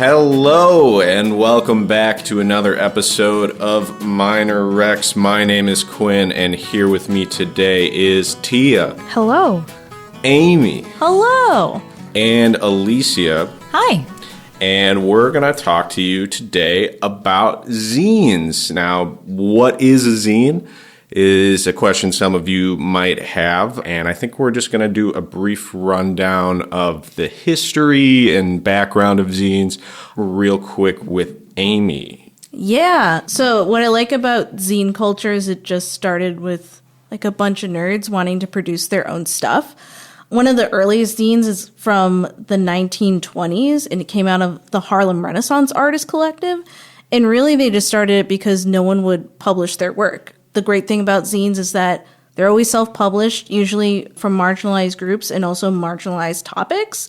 Hello, and welcome back to another episode of Minor Rex. My name is Quinn, and here with me today is Tia. Hello. Amy. Hello. And Alicia. Hi. And we're going to talk to you today about zines. Now, what is a zine? Is a question some of you might have, and I think we're just going to do a brief rundown of the history and background of zines real quick with Amy. Yeah, so what I like about zine culture is it just started with like a bunch of nerds wanting to produce their own stuff. One of the earliest zines is from the 1920s, and it came out of the Harlem Renaissance Artist Collective, and really they just started it because no one would publish their work. The great thing about zines is that they're always self-published, usually from marginalized groups and also marginalized topics.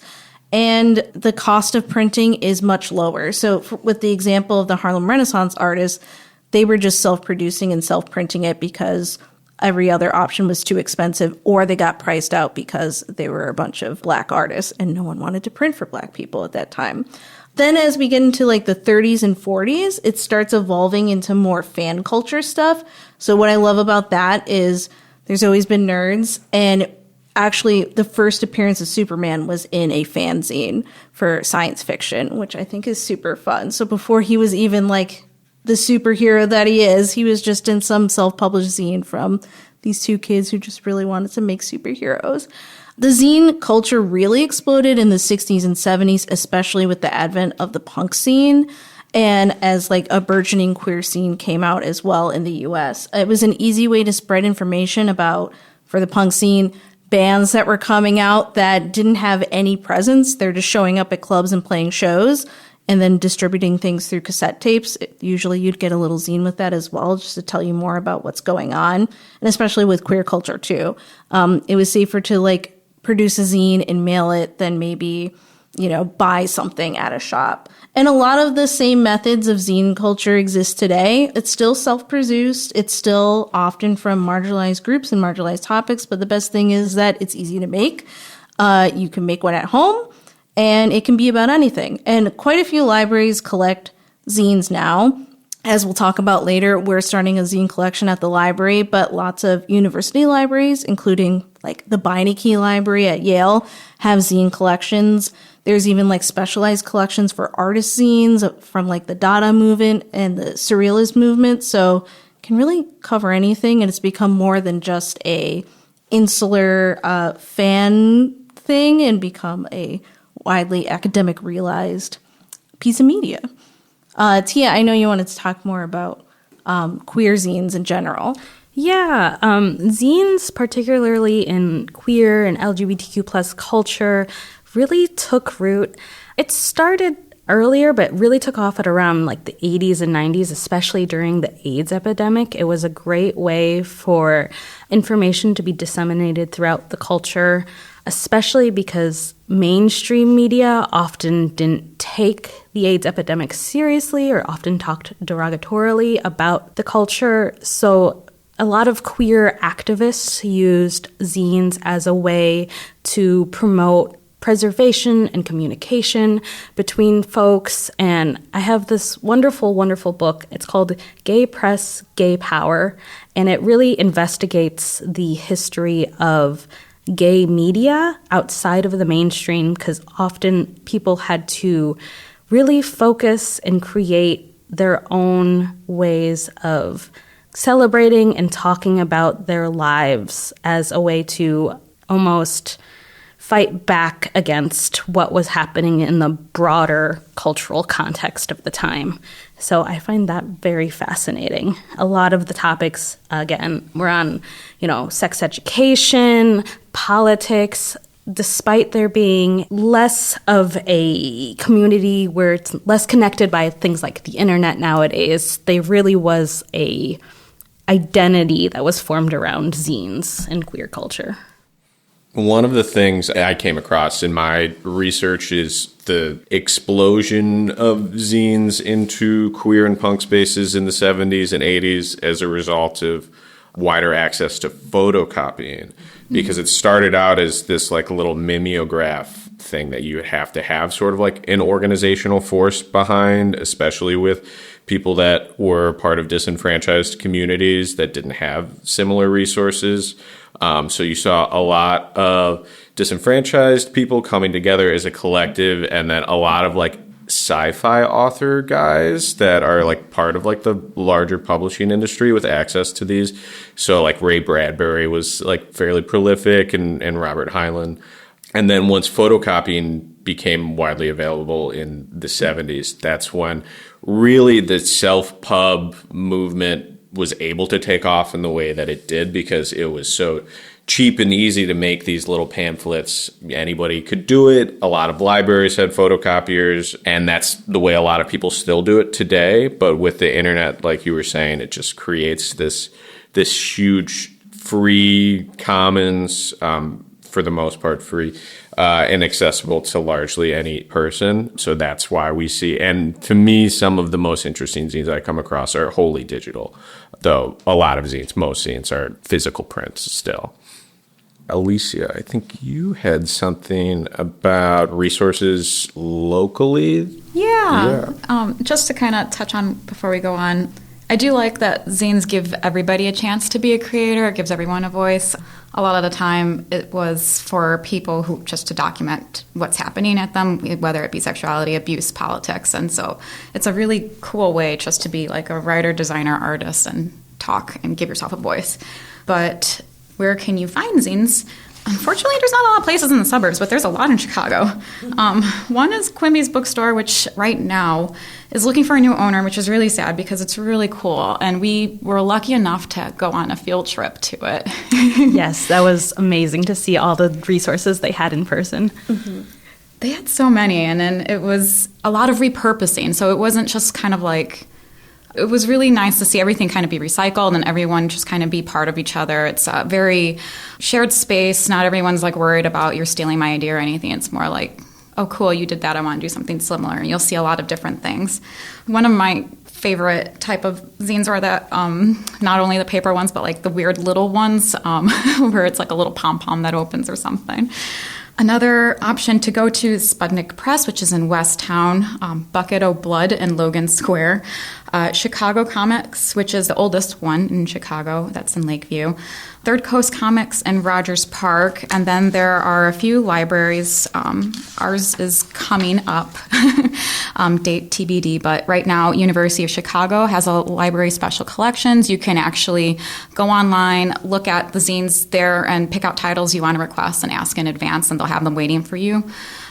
And the cost of printing is much lower. So with the example of the Harlem Renaissance artists, they were just self-producing and self-printing it because every other option was too expensive, or they got priced out because they were a bunch of Black artists and no one wanted to print for Black people at that time. Then as we get into like the 30s and 40s, it starts evolving into more fan culture stuff. So what I love about that is there's always been nerds, and actually the first appearance of Superman was in a fanzine for science fiction, which I think is super fun. So before he was even like the superhero that he is, he was just in some self-published zine from these two kids who just really wanted to make superheroes. The zine culture really exploded in the 60s and 70s, especially with the advent of the punk scene, and as like a burgeoning queer scene came out as well in the US. It was an easy way to spread information about, for the punk scene, bands that were coming out that didn't have any presence. They're just showing up at clubs and playing shows and then distributing things through cassette tapes. Usually you'd get a little zine with that as well, just to tell you more about what's going on, and especially with queer culture too. It was safer to like produce a zine and mail it than maybe, buy something at a shop. And a lot of the same methods of zine culture exist today. It's still self-produced. It's still often from marginalized groups and marginalized topics. But the best thing is that it's easy to make. You can make one at home, and it can be about anything. And quite a few libraries collect zines now. As we'll talk about later, we're starting a zine collection at the library, but lots of university libraries, including like the Beinecke Library at Yale, have zine collections. There's even like specialized collections for artist zines from like the Dada movement and the Surrealist movement. So it can really cover anything, and it's become more than just a insular fan thing and become a widely academic realized piece of media. Tia, I know you wanted to talk more about queer zines in general. Yeah, zines, particularly in queer and LGBTQ plus culture, really took root. It started earlier, but really took off at around like the 80s and 90s, especially during the AIDS epidemic. It was a great way for information to be disseminated throughout the culture, especially because mainstream media often didn't take the AIDS epidemic seriously or often talked derogatorily about the culture. So a lot of queer activists used zines as a way to promote preservation and communication between folks. And I have this wonderful, wonderful book. It's called Gay Press, Gay Power, and it really investigates the history of gay media outside of the mainstream, because often people had to really focus and create their own ways of celebrating and talking about their lives as a way to almost fight back against what was happening in the broader cultural context of the time. So I find that very fascinating. A lot of the topics, again, were on, sex education, politics. Despite there being less of a community where it's less connected by things like the internet nowadays, there really was a identity that was formed around zines and queer culture. One of the things I came across in my research is the explosion of zines into queer and punk spaces in the 70s and 80s as a result of wider access to photocopying, because it started out as this like little mimeograph thing that you would have to have sort of like an organizational force behind, especially with people that were part of disenfranchised communities that didn't have similar resources. So you saw a lot of disenfranchised people coming together as a collective, and then a lot of like sci-fi author guys that are like part of like the larger publishing industry with access to these. So like Ray Bradbury was like fairly prolific, and Robert Heinlein. And then once photocopying became widely available in the 70s, that's when really the self-pub movement was able to take off in the way that it did, because it was so cheap and easy to make these little pamphlets. Anybody could do it. A lot of libraries had photocopiers, and that's the way a lot of people still do it today. But with the internet, like you were saying, it just creates this huge free commons, for the most part free, and accessible to largely any person. So that's why we see, and to me, some of the most interesting zines I come across are wholly digital, though a lot of zines, most zines are physical prints still. Alicia, I think you had something about resources locally. Yeah. Just to kind of touch on before we go on, I do like that zines give everybody a chance to be a creator. It gives everyone a voice. A lot of the time it was for people who just to document what's happening at them, whether it be sexuality, abuse, politics. And so it's a really cool way just to be like a writer, designer, artist, and talk and give yourself a voice. But where can you find zines? Unfortunately, there's not a lot of places in the suburbs, but there's a lot in Chicago. One is Quimby's bookstore, which right now is looking for a new owner, which is really sad because it's really cool. And we were lucky enough to go on a field trip to it. Yes, that was amazing to see all the resources they had in person. Mm-hmm. They had so many, and then it was a lot of repurposing. So it wasn't just kind of like... It was really nice to see everything kind of be recycled and everyone just kind of be part of each other. It's a very shared space. Not everyone's like worried about you're stealing my idea or anything. It's more like, oh, cool, you did that. I want to do something similar. And you'll see a lot of different things. One of my favorite type of zines are that not only the paper ones, but like the weird little ones where it's like a little pom-pom that opens or something. Another option to go to is Sputnik Press, which is in West Town, Bucket O' Blood and Logan Square. Chicago Comics, which is the oldest one in Chicago, that's in Lakeview. Third Coast Comics in Rogers Park. And then there are a few libraries. Ours is coming up, date TBD, but right now University of Chicago has a library special collections. You can actually go online, look at the zines there, and pick out titles you want to request and ask in advance, and they'll have them waiting for you.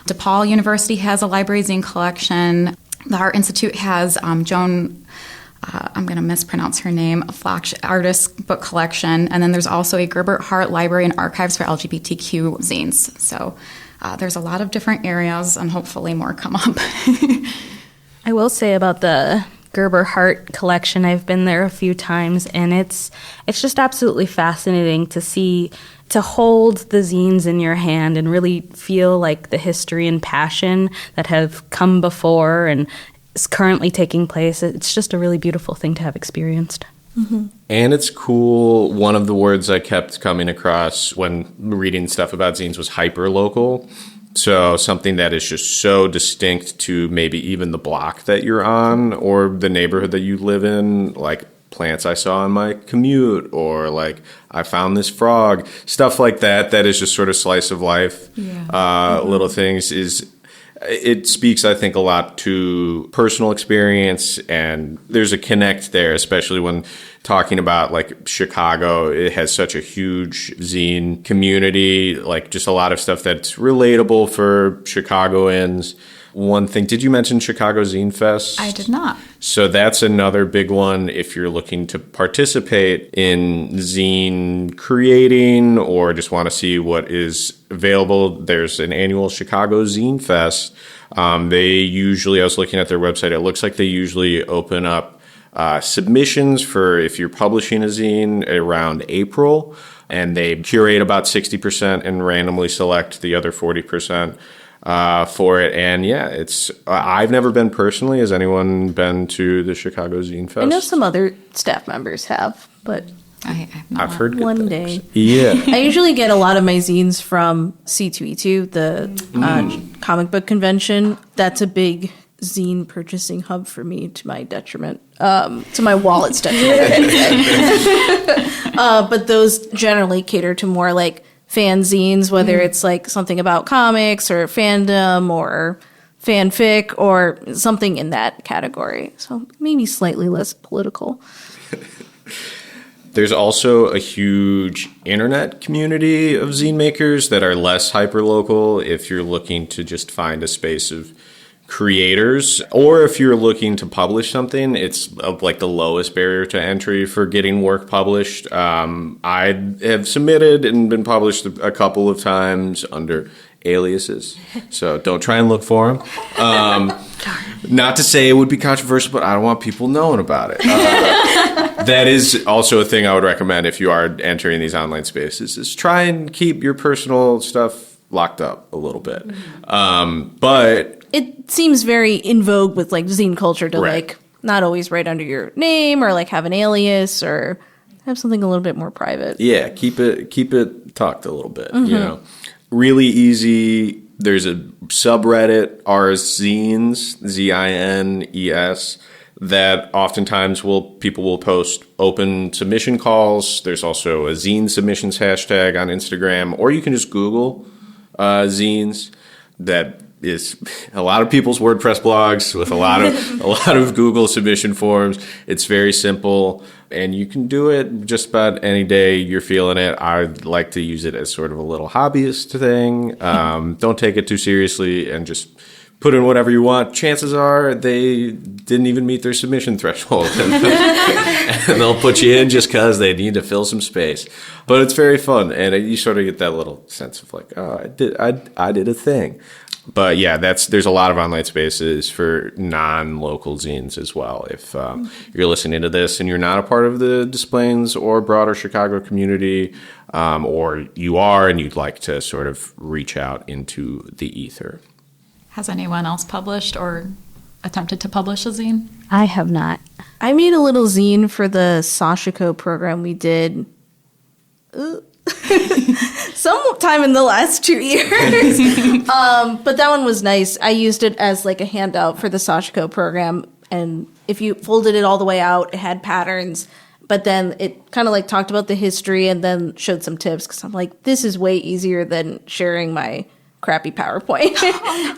DePaul University has a library zine collection. The Art Institute has Joan, I'm going to mispronounce her name, a Flock artist book collection. And then there's also a Gerbert Hart Library and Archives for LGBTQ zines. So there's a lot of different areas, and hopefully more come up. I will say about the Gerber Hart collection, I've been there a few times, and it's just absolutely fascinating to hold the zines in your hand and really feel like the history and passion that have come before and is currently taking place. It's just a really beautiful thing to have experienced. Mm-hmm. And it's cool. One of the words I kept coming across when reading stuff about zines was hyperlocal. So something that is just so distinct to maybe even the block that you're on or the neighborhood that you live in, like plants I saw on my commute, or like I found this frog, stuff like that is just sort of slice of life, little things. It speaks, I think, a lot to personal experience, and there's a connect there, especially when talking about like Chicago. It has such a huge zine community, like just a lot of stuff that's relatable for Chicagoans. One thing, did you mention Chicago Zine Fest? I did not. So that's another big one if you're looking to participate in zine creating or just want to see what is available. There's an annual Chicago Zine Fest. They usually, I was looking at their website, it looks like they usually open up submissions for if you're publishing a zine around April, and they curate about 60% and randomly select the other 40%. For it. And yeah, it's I've never been personally. Has anyone been to the Chicago Zine Fest? I know some other staff members have, but I've not. I've heard good One things. day. Yeah. I usually get a lot of my zines from C2E2, the comic book convention. That's a big zine purchasing hub for me, to my detriment, to my wallet's detriment. But those generally cater to more like fanzines, whether it's like something about comics or fandom or fanfic or something in that category. So maybe slightly less political. There's also a huge internet community of zine makers that are less hyperlocal if you're looking to just find a space of creators, or if you're looking to publish something, it's like the lowest barrier to entry for getting work published. I have submitted and been published a couple of times under aliases, so don't try and look for them. Not to say it would be controversial, but I don't want people knowing about it. That is also a thing I would recommend if you are entering these online spaces, is try and keep your personal stuff locked up a little bit. But it seems very in vogue with like zine culture to Right. like not always write under your name or like have an alias or have something a little bit more private. yeah, keep it tucked a little bit, you know. Really easy. There's a subreddit, Zines, Zines, that oftentimes people will post open submission calls. There's also a zine submissions hashtag on Instagram, or you can just Google zines. That is a lot of people's WordPress blogs with a lot of Google submission forms. It's very simple, and you can do it just about any day you're feeling it. I like to use it as sort of a little hobbyist thing. Don't take it too seriously, and just put in whatever you want. Chances are they didn't even meet their submission threshold, and they'll put you in just because they need to fill some space. But it's very fun, and you sort of get that little sense of like, oh, I did a thing. But yeah, there's a lot of online spaces for non-local zines as well. If you're listening to this and you're not a part of the Des Plaines or broader Chicago community, or you are and you'd like to sort of reach out into the ether. Has anyone else published or attempted to publish a zine? I have not. I made a little zine for the Sashiko program we did sometime in the last 2 years. But that one was nice. I used it as like a handout for the Sashiko program. And if you folded it all the way out, it had patterns. But then it kind of like talked about the history and then showed some tips. Because I'm like, this is way easier than sharing my crappy PowerPoint.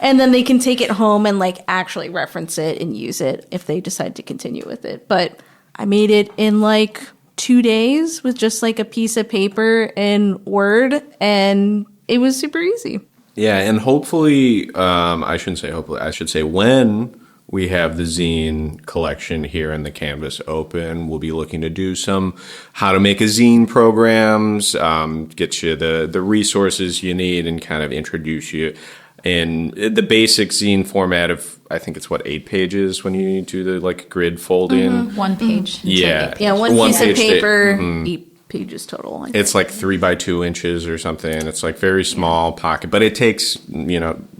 And then they can take it home and like actually reference it and use it if they decide to continue with it. But I made it in like 2 days with just like a piece of paper and Word, and it was super easy. Yeah, and hopefully, I shouldn't say hopefully, I should say when we have the zine collection here in the Canvas open, we'll be looking to do some how to make a zine programs, get you the resources you need, and kind of introduce you in the basic zine format of, I think it's 8 pages when you do the like grid folding. 1 page. Yeah. Yeah, one piece of page paper, 8 pages total. It's like 3 by 2 inches or something. It's like very small pocket, but it takes,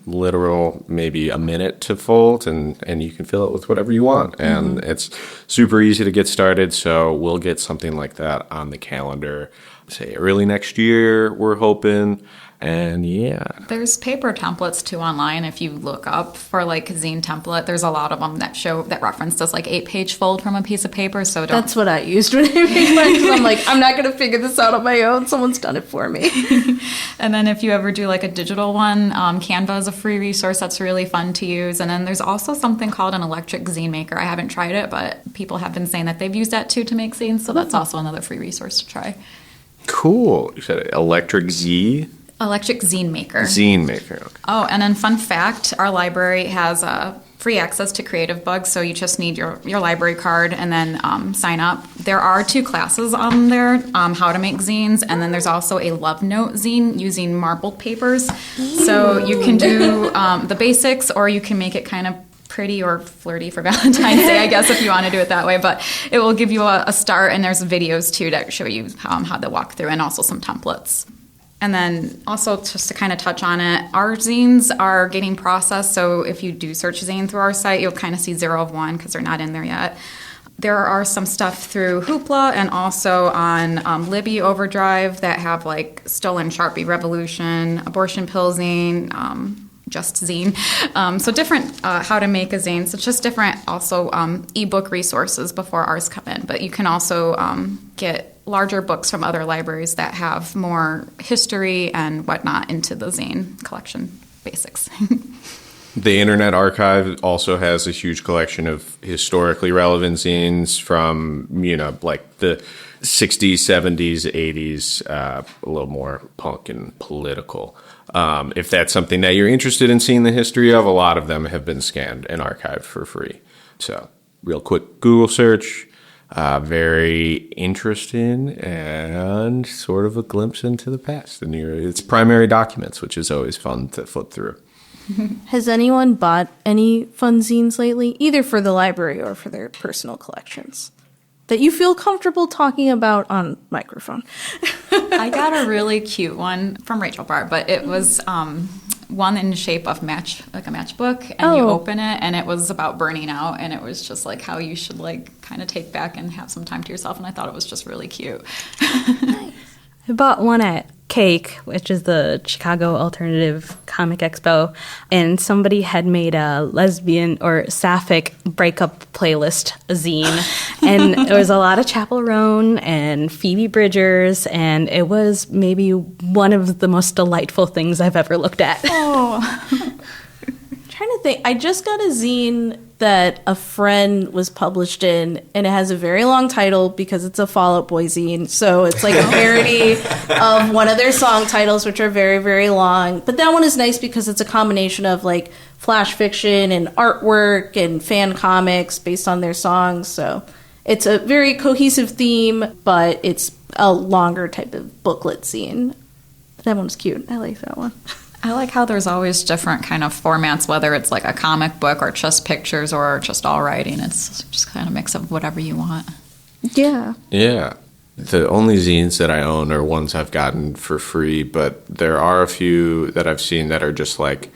literal maybe a minute to fold, and you can fill it with whatever you want. And it's super easy to get started. So we'll get something like that on the calendar, say early next year, we're hoping. And yeah. There's paper templates too online. If you look up for like a zine template, there's a lot of them that reference this like 8-page fold from a piece of paper. So That's what I used when I made mine, because I'm like, I'm not going to figure this out on my own. Someone's done it for me. And then if you ever do like a digital one, Canva is a free resource that's really fun to use. And then there's also something called an electric zine maker. I haven't tried it, but people have been saying that they've used that too to make zines. So that's also another free resource to try. Cool. You said Electric Electric zine maker. Zine maker. Okay. Oh, and then fun fact, our library has free access to Creative Bug, so you just need your library card and then sign up. There are 2 classes on there, how to make zines, and then there's also a love note zine using marbled papers. So you can do the basics, or you can make it kind of pretty or flirty for Valentine's Day, I guess, if you want to do it that way. But it will give you a start, and there's videos, too, that show you how to walk through, and also some templates. And then also just to kind of touch on it, our zines are getting processed. So if you do search zine through our site, you'll kind of see 0 of 1 because they're not in there yet. There are some stuff through Hoopla and also on Libby Overdrive that have like Stolen Sharpie Revolution, Abortion Pill Zine, Just Zine. So different how to make a zine. So it's just different also ebook resources before ours come in. But you can also get larger books from other libraries that have more history and whatnot into the zine collection basics. The Internet Archive also has a huge collection of historically relevant zines from, like the 60s, 70s, 80s, a little more punk and political. If that's something that you're interested in seeing the history of, a lot of them have been scanned and archived for free. So, real quick Google search, very interesting and sort of a glimpse into the past. And its primary documents, which is always fun to flip through. Has anyone bought any fun zines lately, either for the library or for their personal collections, that you feel comfortable talking about on microphone? I got a really cute one from Rachel Barr, but it was one in the shape of a matchbook, and you open it, and it was about burning out, and it was just like how you should like kind of take back and have some time to yourself, and I thought it was just really cute. Nice. I bought one at Cake, which is the Chicago Alternative Comic Expo, and somebody had made a lesbian or sapphic breakup playlist zine, and there was a lot of Chappell Roan and Phoebe Bridgers, and it was maybe one of the most delightful things I've ever looked at. Oh. Trying to think. I just got a zine that a friend was published in, and it has a very long title because it's a Fall Out Boy zine. So it's like a parody of one of their song titles, which are very, very long. But that one is nice because it's a combination of like flash fiction and artwork and fan comics based on their songs. So it's a very cohesive theme, but it's a longer type of booklet zine. That one's cute. I like that one. I like how there's always different kind of formats, whether it's like a comic book or just pictures or just all writing. It's just kind of a mix of whatever you want. Yeah. Yeah. The only zines that I own are ones I've gotten for free, but there are a few that I've seen that are just like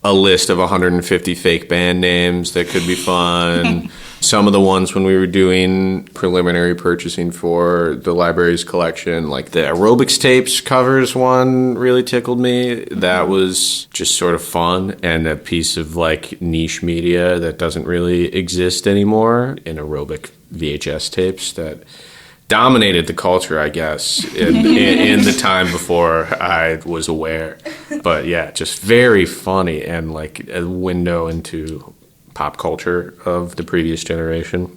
a list of 150 fake band names that could be fun. Some of the ones when we were doing preliminary purchasing for the library's collection, like the aerobics tapes covers one really tickled me. That was just sort of fun and a piece of like niche media that doesn't really exist anymore in aerobic VHS tapes that dominated the culture, I guess, in the time before I was aware. But yeah, just very funny and like a window into pop culture of the previous generation.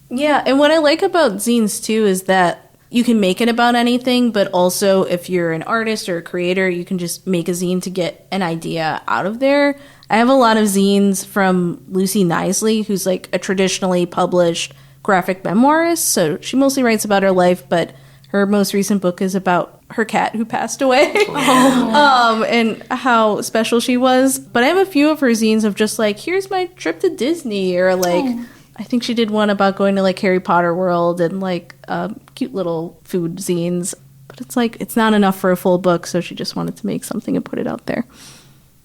Yeah, and what I like about zines too is that you can make it about anything, but also if you're an artist or a creator, you can just make a zine to get an idea out of there. I have a lot of zines from Lucy Knisley, who's like a traditionally published graphic memoirist, so she mostly writes about her life, but her most recent book is about her cat who passed away. And how special she was. But I have a few of her zines of just like, here's my trip to Disney, or like, I think she did one about going to like Harry Potter World and like cute little food zines. But it's like, it's not enough for a full book, so she just wanted to make something and put it out there.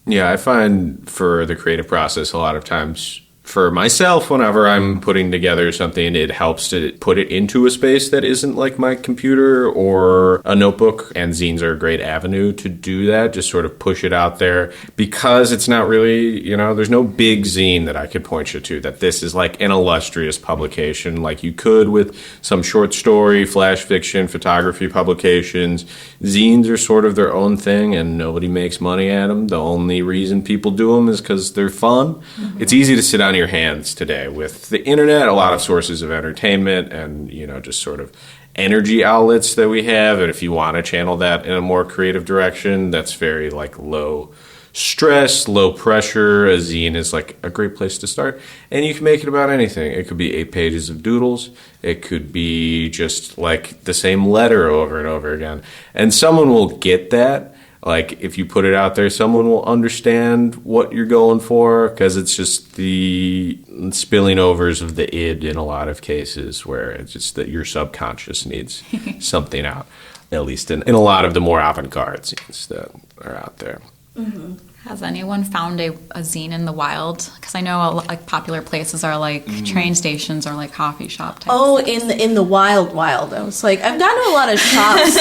Yeah, I find for the creative process, a lot of times for myself, whenever I'm putting together something, it helps to put it into a space that isn't like my computer or a notebook. And zines are a great avenue to do that, just sort of push it out there, because it's not really, there's no big zine that I could point you to that this is like an illustrious publication like you could with some short story, flash fiction, photography publications. Zines are sort of their own thing and nobody makes money at them. The only reason people do them is because they're fun. Mm-hmm. It's easy to sit on your hands today with the internet, a lot of sources of entertainment and, just sort of energy outlets that we have. And if you want to channel that in a more creative direction, that's very like low stress, low pressure. A zine is like a great place to start. And you can make it about anything. It could be 8 pages of doodles. It could be just like the same letter over and over again. And someone will get that. Like, if you put it out there, someone will understand what you're going for, because it's just the spilling overs of the id in a lot of cases where it's just that your subconscious needs something out, at least in a lot of the more avant-garde scenes that are out there. Mm-hmm. Has anyone found a zine in the wild? Because I know like popular places are like train stations or like coffee shop type. Oh, in the wild. I was like, I've gone to a lot of shops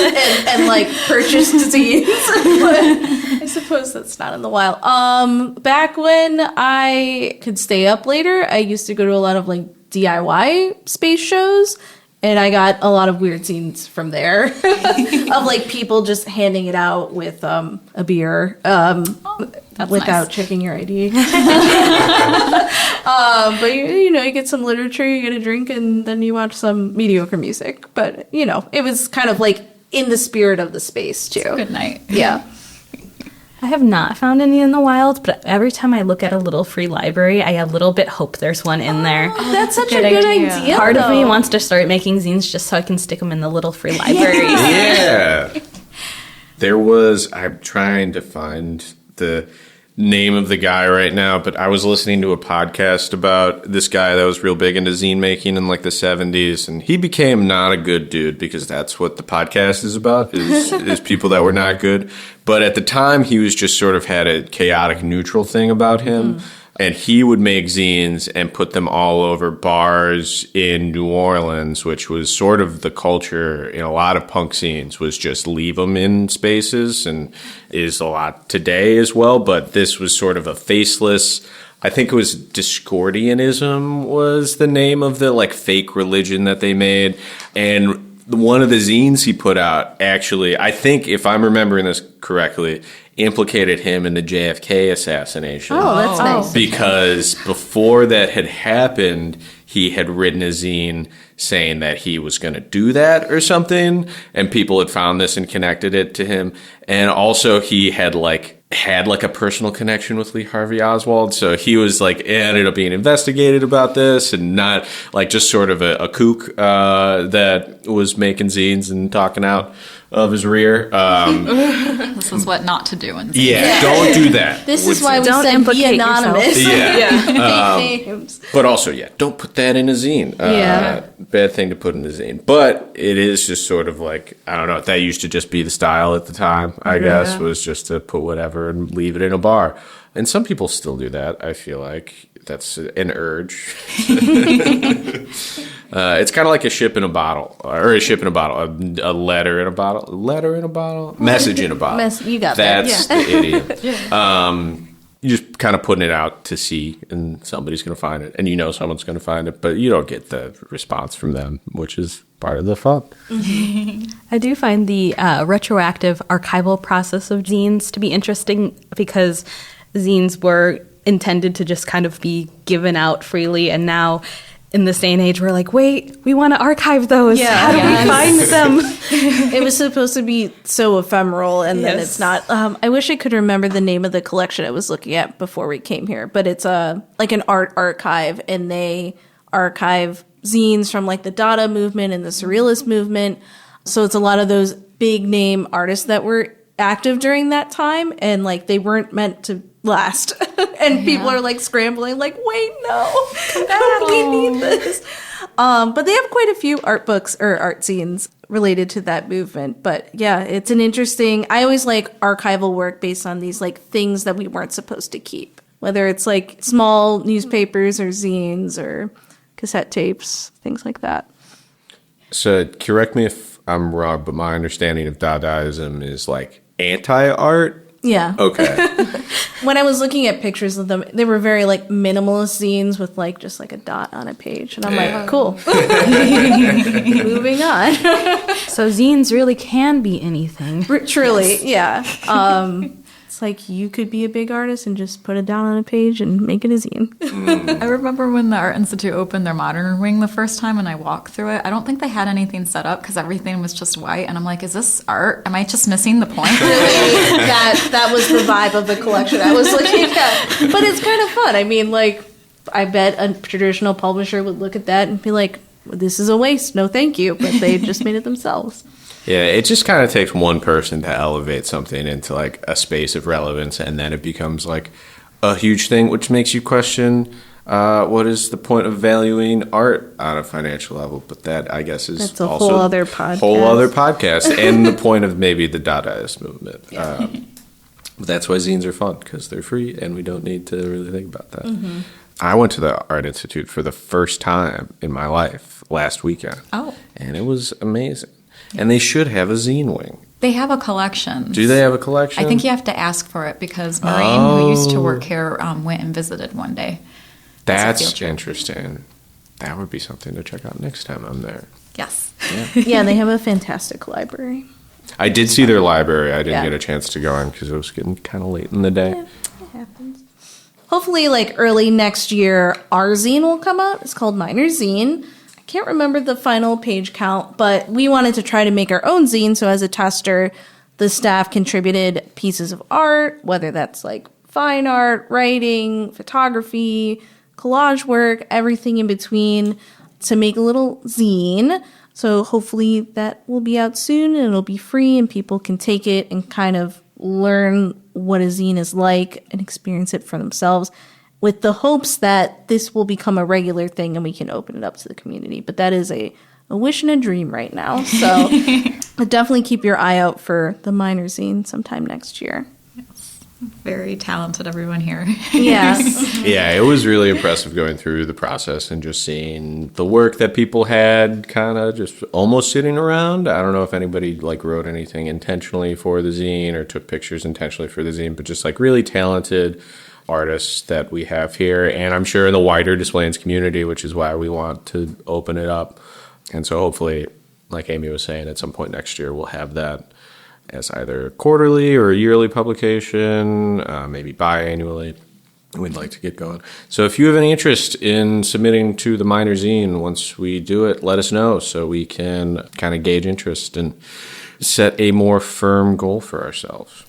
and like purchased zines, but I suppose that's not in the wild. Back when I could stay up later, I used to go to a lot of like DIY space shows. And I got a lot of weird scenes from there of like people just handing it out with a beer without nice. checking your ID. But you get some literature, you get a drink, and then you watch some mediocre music. But it was kind of like in the spirit of the space too. Good night. Yeah. I have not found any in the wild, but every time I look at a little free library, I a little bit hope there's one in there. Oh, that's such a good idea. Part of me wants to start making zines just so I can stick them in the little free libraries. Yeah. I'm trying to find the name of the guy right now, but I was listening to a podcast about this guy that was real big into zine making in like the 70s, and he became not a good dude because that's what the podcast is about, is people that were not good. But at the time, he was just sort of had a chaotic neutral thing about him. And he would make zines and put them all over bars in New Orleans, which was sort of the culture in a lot of punk scenes, was just leave them in spaces, and is a lot today as well. But this was sort of a faceless, I think it was Discordianism was the name of the like fake religion that they made. And one of the zines he put out, actually, I think if I'm remembering this correctly, implicated him in the JFK assassination. Oh, that's nice. Because before that had happened, he had written a zine saying that he was going to do that or something, and people had found this and connected it to him. And also he had a personal connection with Lee Harvey Oswald, so he was like ended up being investigated about this, and not like just sort of a kook that was making zines and talking out of his rear. This is what not to do. Yeah, don't do that. This is why we Don't said be implicate anonymous. Yeah. Fake names. But also, don't put that in a zine. Bad thing to put in a zine. But it is just sort of like, I don't know, that used to just be the style at the time, I guess, was just to put whatever and leave it in a bar. And some people still do that, I feel like. That's an urge. It's kind of like a ship in a bottle, or a ship in a bottle, a letter in a bottle, message in a bottle. You got That's that. the idiom. You're just kind of putting it out to sea, and somebody's going to find it, and someone's going to find it, but you don't get the response from them, which is part of the fun. I do find the retroactive archival process of zines to be interesting, because zines were intended to just kind of be given out freely, and now in this day and age we're like, wait, we want to archive those. How do we find them? It was supposed to be so ephemeral, and then it's not. I wish I could remember the name of the collection I was looking at before we came here, but it's like an art archive, and they archive zines from like the Dada movement and the Surrealist movement. So it's a lot of those big name artists that were active during that time, and like they weren't meant to last. And people are like scrambling, like, wait, no, we need this. But they have quite a few art books or art zines related to that movement. But yeah, it's an interesting, I always like archival work based on these like things that we weren't supposed to keep, whether it's like small newspapers or zines or cassette tapes, things like that. So correct me if I'm wrong, but my understanding of Dadaism is like anti-art. Yeah. Okay. When I was looking at pictures of them, they were very like minimalist zines with like just like a dot on a page. And I'm like, cool. Moving on. So zines really can be anything. Truly, yeah. It's like you could be a big artist and just put it down on a page and make it a zine. I remember when the Art Institute opened their modern wing the first time, and I walked through it. I don't think they had anything set up because everything was just white. And I'm like, is this art? Am I just missing the point? Really, that was the vibe of the collection I was looking at. But it's kind of fun. I mean, like, I bet a traditional publisher would look at that and be like, this is a waste. No, thank you. But they just made it themselves. Yeah, it just kind of takes one person to elevate something into like a space of relevance, and then it becomes like a huge thing, which makes you question what is the point of valuing art on a financial level. But that, I guess, is that's a also whole other podcast. And the point of maybe the Dadaist movement. But that's why zines are fun, because they're free and we don't need to really think about that. I went to the Art Institute for the first time in my life last weekend. Oh. And it was amazing. And they should have a zine wing. They have a collection. Do they have a collection? I think you have to ask for it because Maureen, who used to work here, went and visited one day. That's interesting. That would be something to check out next time I'm there. Yes. Yeah, they have a fantastic library. I did see their library. I didn't Yeah. get a chance to go in because it was getting kind of late in the day. Yeah, it happens. Hopefully, like early next year, our zine will come out. It's called Minor Zine. I can't remember the final page count, but we wanted to try to make our own zine. So as a tester, the staff contributed pieces of art, whether that's like fine art, writing, photography, collage work, everything in between to make a little zine. So hopefully that will be out soon and it'll be free and people can take it and kind of learn what a zine is like and experience it for themselves with the hopes that this will become a regular thing and we can open it up to the community. But that is a wish and a dream right now. So definitely keep your eye out for the Minor Zine sometime next year. Very talented, everyone here. Yes. Yeah, it was really impressive going through the process and just seeing the work that people had kind of just almost sitting around. I don't know if anybody like wrote anything intentionally for the zine or took pictures intentionally for the zine, but just like really talented artists that we have here. And I'm sure in the wider Displays community, which is why we want to open it up. And so hopefully, like Amy was saying, at some point next year, we'll have that as either quarterly or a yearly publication, maybe biannually. We'd like to get going. So if you have any interest in submitting to the Minor Zine, once we do it, let us know so we can kind of gauge interest and set a more firm goal for ourselves.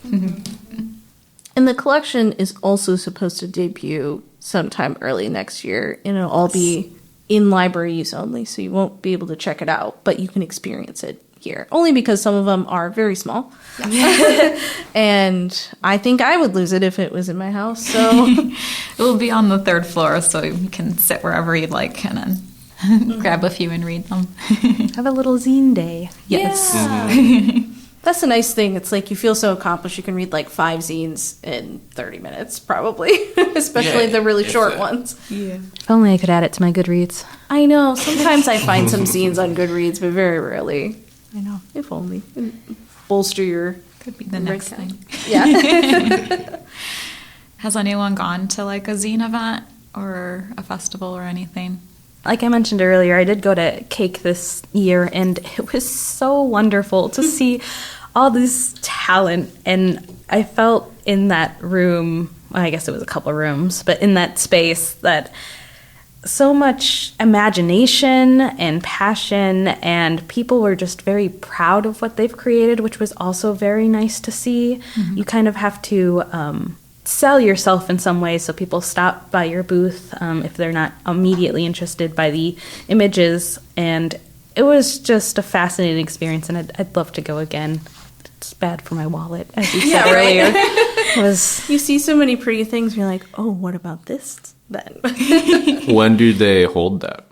And the collection is also supposed to debut sometime early next year, and it'll all be in library use only, so you won't be able to check it out, but you can experience it here. Only because some of them are very small. And I think I would lose it if it was in my house, so... It will be on the third floor, so you can sit wherever you'd like and then grab a few and read them. Have a little zine day. Yes. Yeah. That's a nice thing. It's like you feel so accomplished. You can read like 5 zines in 30 minutes, probably. Especially the really short ones. Yeah. If only I could add it to my Goodreads. I know. Sometimes I find some zines on Goodreads, but very rarely. I know. If only. Bolster your... Could be the next thing. Yeah. Has anyone gone to like a zine event or a festival or anything? Like I mentioned earlier, I did go to Cake this year, and it was so wonderful to see all this talent. And I felt in that room, well, I guess it was a couple rooms, but in that space that so much imagination and passion, and people were just very proud of what they've created, which was also very nice to see. Mm-hmm. You kind of have to sell yourself in some way so people stop by your booth if they're not immediately interested by the images. And it was just a fascinating experience, and I'd love to go again. It's bad for my wallet, as you said earlier. You see so many pretty things, and you're like, oh, what about this then? When do they hold that?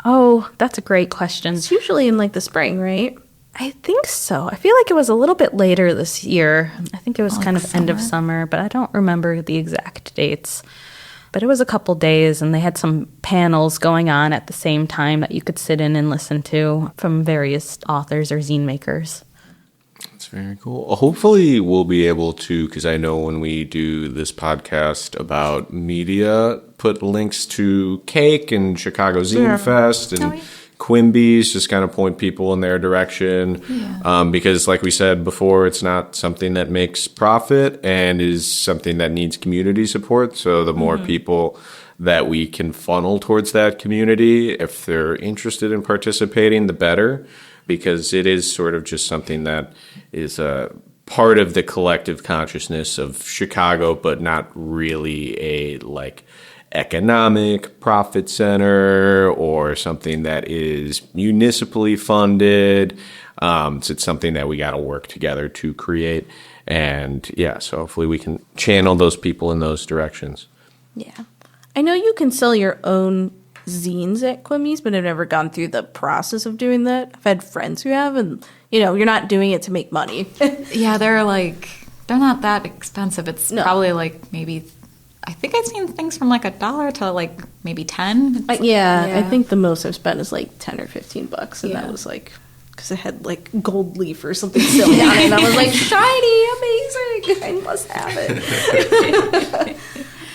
Oh, that's a great question. It's usually in like the spring, right? I think so. I feel like it was a little bit later this year. I think it was kind of end of summer, but I don't remember the exact dates. But it was a couple days, and they had some panels going on at the same time that you could sit in and listen to from various authors or zine makers. That's very cool. Hopefully we'll be able to, because I know when we do this podcast about media, put links to Cake and Chicago Zine Fest and Quimby's, just kind of point people in their direction. Yeah. Because like we said before, it's not something that makes profit and is something that needs community support. So the more people that we can funnel towards that community, if they're interested in participating, the better. Because it is sort of just something that is a part of the collective consciousness of Chicago, but not really a like economic profit center or something that is municipally funded. So it's something that we got to work together to create. And yeah, so hopefully we can channel those people in those directions. Yeah. I know you can sell your own zines at Quimby's, but I've never gone through the process of doing that. I've had friends who have, and you know, you're not doing it to make money. Yeah, they're like They're not that expensive. It's No. probably like maybe, I think I've seen things from like $1 to like maybe 10. I think the most I've spent is like 10 or 15 bucks, and Yeah. that was like because it had like gold leaf or something silly on it, and I was like, shiny, amazing, I must have it.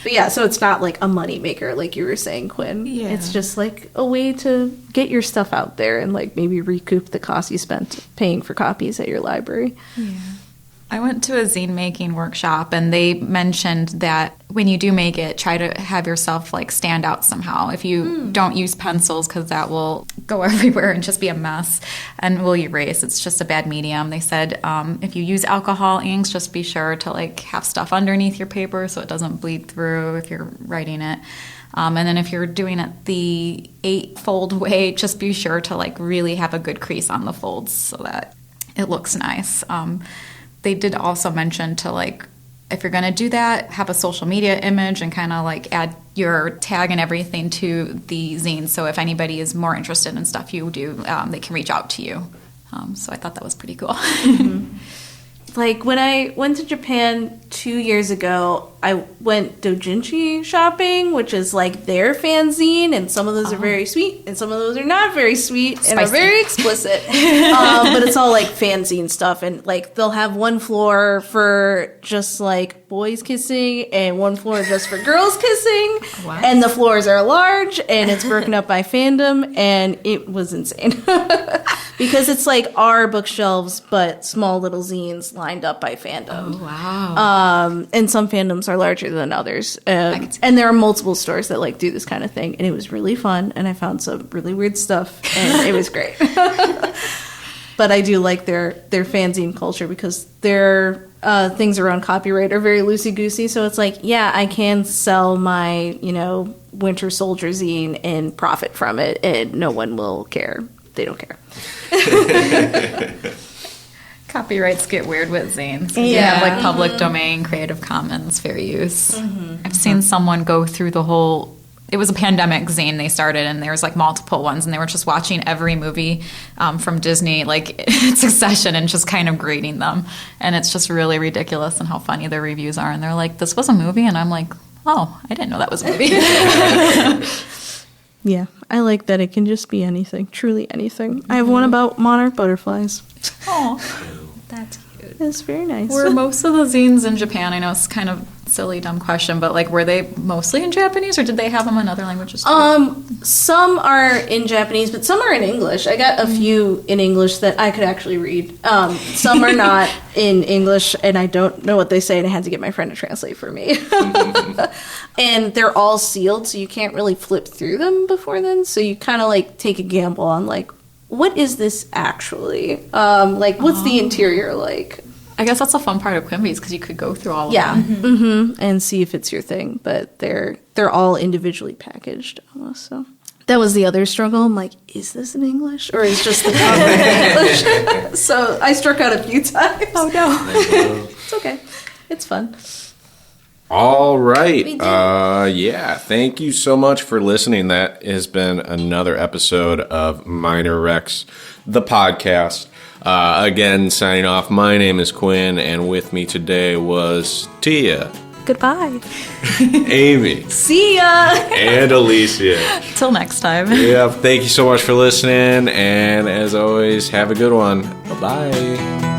But yeah, so it's not like a money maker like you were saying, Quinn. Yeah. It's just like a way to get your stuff out there and like maybe recoup the cost you spent paying for copies at your library. Yeah. I went to a zine making workshop, and they mentioned that when you do make it, try to have yourself like stand out somehow. If you don't use pencils, because that will go everywhere and just be a mess and will erase. It's just a bad medium. They said if you use alcohol inks, just be sure to like have stuff underneath your paper so it doesn't bleed through if you're writing it. And then if you're doing it the 8-fold way, just be sure to like really have a good crease on the folds so that it looks nice. They did also mention to like, if you're going to do that, have a social media image and kind of like add your tag and everything to the zine. So if anybody is more interested in stuff you do, they can reach out to you. So I thought that was pretty cool. Like when I went to Japan 2 years ago, I went doujinshi shopping, which is like their fanzine, and some of those are very sweet, and some of those are not very sweet and are Spicy. very explicit. But it's all like fanzine stuff, and like they'll have one floor for just like boys kissing and one floor just for girls kissing, What? and the floors are large, and it's broken up by fandom, and it was insane. Because it's like our bookshelves, but small little zines lined up by fandom. Wow. And some fandoms are larger than others. And there are multiple stores that like do this kind of thing. And it was really fun. And I found some really weird stuff. And it was great. But I do like their fanzine culture because their things around copyright are very loosey-goosey. So it's like, yeah, I can sell my, Winter Soldier zine and profit from it. And no one will care. They don't care. Copyrights get weird with zines. Yeah. You have like public domain, Creative Commons, fair use. I've seen someone go through the whole. It was a pandemic zine they started, and there was like multiple ones, and they were just watching every movie from Disney like in succession and just kind of grading them. And it's just really ridiculous and how funny their reviews are. And they're like, "This was a movie," and I'm like, "Oh, I didn't know that was a movie." Yeah, I like that it can just be anything, truly anything. I have one about monarch butterflies. Oh, that's cute. It's very nice. Were most of the zines in Japan? I know it's kind of silly, dumb question, but like, were they mostly in Japanese, or did they have them in other languages too? Some are in Japanese, but some are in English. I got a few in English that I could actually read. Some are not in English, and I don't know what they say, and I had to get my friend to translate for me. And they're all sealed, so you can't really flip through them before then. So you kind of like take a gamble on like, what is this actually? Like, what's the interior like? I guess that's a fun part of Quimby's because you could go through all of Yeah, them. and see if it's your thing. But they're all individually packaged almost. So that was the other struggle. I'm like, is this in English or is just the cover in English? So I struck out a few times. Oh no, it's okay. It's fun. All right. We did. Yeah. Thank you so much for listening. That has been another episode of Minor Rex, the podcast. Again, signing off. My name is Quinn, and with me today was Tia, Goodbye. Amy, See ya. and Alicia. Till next time. Yeah. Thank you so much for listening, and as always, have a good one. Bye-bye.